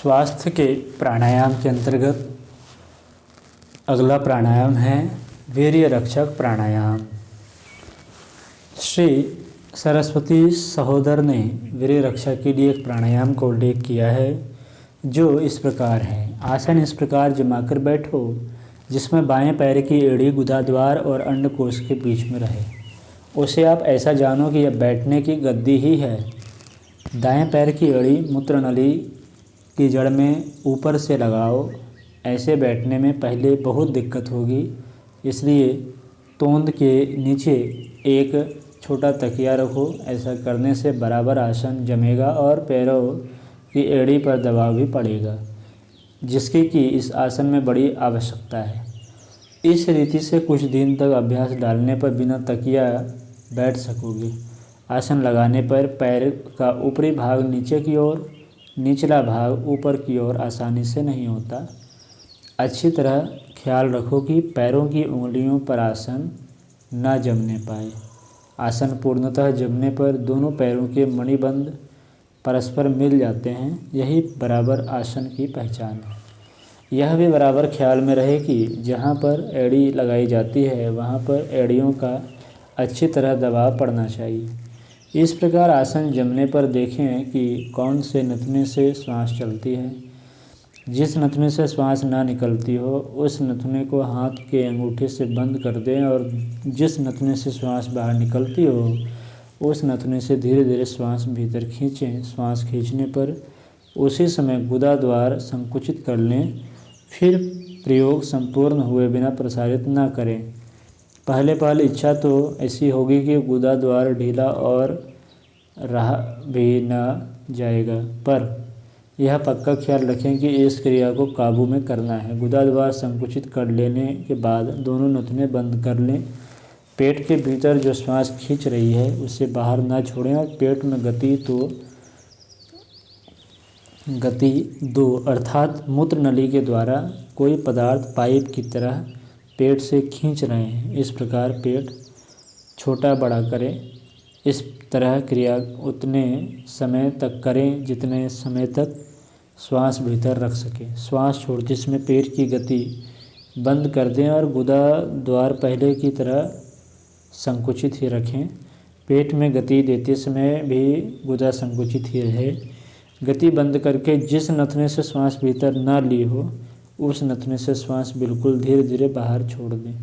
स्वास्थ्य के प्राणायाम के अंतर्गत अगला प्राणायाम है वीर्य रक्षक प्राणायाम। श्री सरस्वती सहोदर ने वीर्य रक्षा के लिए एक प्राणायाम का उल्लेख किया है जो इस प्रकार है। आसन इस प्रकार जमाकर बैठो जिसमें बाएं पैर की एड़ी गुदाद्वार और अंडकोश के बीच में रहे। उसे आप ऐसा जानो कि यह बैठने की गद्दी ही है। दाएं पैर की एड़ी मूत्रनली की जड़ में ऊपर से लगाओ। ऐसे बैठने में पहले बहुत दिक्कत होगी, इसलिए तोंद के नीचे एक छोटा तकिया रखो। ऐसा करने से बराबर आसन जमेगा और पैरों की एड़ी पर दबाव भी पड़ेगा, जिसकी कि इस आसन में बड़ी आवश्यकता है। इस रीति से कुछ दिन तक अभ्यास डालने पर बिना तकिया बैठ सकोगे। आसन लगाने पर पैर का ऊपरी भाग नीचे की ओर, निचला भाग ऊपर की ओर आसानी से नहीं होता। अच्छी तरह ख्याल रखो कि पैरों की उंगलियों पर आसन न जमने पाए। आसन पूर्णतः जमने पर दोनों पैरों के मणिबंध परस्पर मिल जाते हैं, यही बराबर आसन की पहचान है। यह भी बराबर ख्याल में रहे कि जहाँ पर एड़ी लगाई जाती है वहाँ पर एड़ियों का अच्छी तरह दबाव पड़ना चाहिए। इस प्रकार आसन जमने पर देखें कि कौन से नथुने से श्वास चलती है। जिस नथुने से श्वास ना निकलती हो उस नथुने को हाथ के अंगूठे से बंद कर दें और जिस नथुने से श्वास बाहर निकलती हो उस नथुने से धीरे धीरे श्वास भीतर खींचें। श्वास खींचने पर उसी समय गुदा द्वार संकुचित कर लें। फिर प्रयोग संपूर्ण हुए बिना प्रसारित न करें। पहले इच्छा तो ऐसी होगी कि गुदा द्वार ढीला और रहा भी न जाएगा, पर यह पक्का ख्याल रखें कि इस क्रिया को काबू में करना है। गुदा द्वार संकुचित कर लेने के बाद दोनों नथुने बंद कर लें। पेट के भीतर जो श्वास खींच रही है उसे बाहर ना छोड़ें और पेट में गति दो, अर्थात मूत्र नली के द्वारा कोई पदार्थ पाइप की तरह पेट से खींच रहे हैं। इस प्रकार पेट छोटा बड़ा करें। इस तरह क्रिया उतने समय तक करें जितने समय तक श्वास भीतर रख सकें। श्वास छोड़ते समय पेट की गति बंद कर दें और गुदा द्वार पहले की तरह संकुचित ही रखें। पेट में गति देते समय भी गुदा संकुचित ही रहे। गति बंद करके जिस नथुने से श्वास भीतर न ली हो उस नथुने से श्वास बिल्कुल धीरे धीरे बाहर छोड़ दें।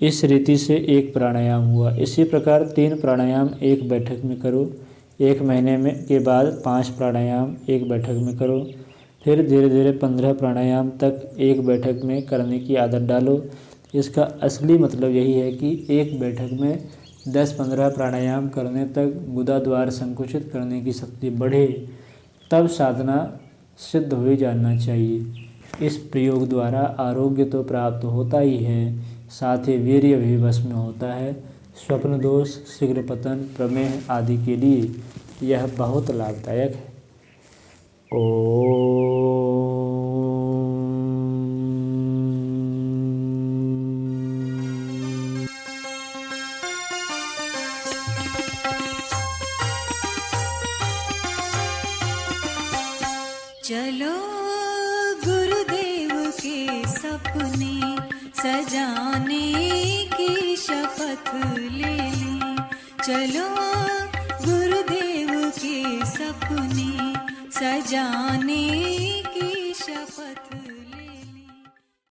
इस रीति से एक प्राणायाम हुआ। इसी प्रकार 3 प्राणायाम एक बैठक में करो। 1 महीने में के बाद 5 प्राणायाम एक बैठक में करो। फिर धीरे धीरे 15 प्राणायाम तक एक बैठक में करने की आदत डालो। इसका असली मतलब यही है कि एक बैठक में 10-15 प्राणायाम करने तक गुदा द्वार संकुचित करने की शक्ति बढ़े, तब साधना सिद्ध हो जाना चाहिए। इस प्रयोग द्वारा आरोग्य तो प्राप्त होता ही है, साथ ही वीर्य भी भस्म होता है। स्वप्न दोष, शीघ्र पतन, प्रमेह आदि के लिए यह बहुत लाभदायक है। चलो गुरुदेव के सपने सजाने की शपथ ले लें। चलो गुरुदेव के सपने सजाने